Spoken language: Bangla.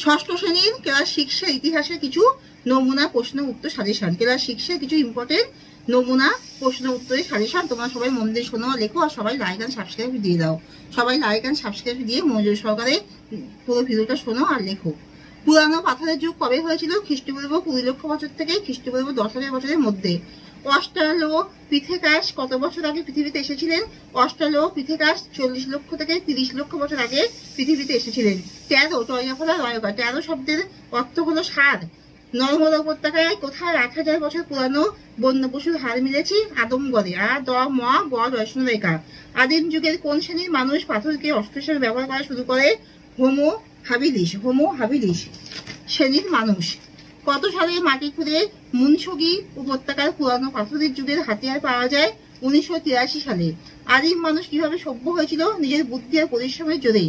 ষষ্ঠ শ্রেণীর ক্লাস 6 এর ইতিহাসের কিছু নমুনা প্রশ্ন উত্তর সাজেশন। ক্লাস 6 এর কিছু ইম্পর্টেন্ট নমুনা প্রশ্ন উত্তরের সাজেশন। তোমরা সবাই মন দিয়ে শোনো, লেখো, আর সবাই লাইক অ্যান্ড সাবস্ক্রাইব দিয়ে দাও। সবাই লাইক অ্যান্ড সাবস্ক্রাইব দিয়ে মনোযোগ সহকারে পুরো ভিডিওটা শোনো আর লেখো। পুরানো পাথরের যুগ কবে হয়েছিল? খ্রিস্টপূর্ব 20 লক্ষ বছর থেকে খ্রিস্টপূর্ব 10,000 বছরের মধ্যে। অস্ট্রালোপিথেকাস কত বছর আগে পৃথিবীতে এসেছিলেন? অস্ট্রালোপিথেকাস 40 লক্ষ থেকে 30 লক্ষ বছর আগে পৃথিবীতে এসেছিলেন। 13 টয়ফলা রয়কা। 13 শব্দের অর্থ হলো সার। নর্মদা উপত্যকায় কোথায় 8,000 বছর পুরানো বন্য পশুর হাড় মিলেছে? আদমগড়ে। রেখা। আদিম যুগের কোন শ্রেণীর মানুষ পাথরকে অস্ত্র হিসেবে ব্যবহার করা শুরু করে? হোমো হাবিলিস শ্রেণীর মানুষ। কত সালে মাটি খুঁড়ে মুনসুগি উপত্যকার পুরানো পাথরের যুগের হাতিয়ার পাওয়া যায়? 1983 সালে। আদিম মানুষ কিভাবে সভ্য হয়েছিল? নিজের বুদ্ধি আর পরিশ্রমের জোরে।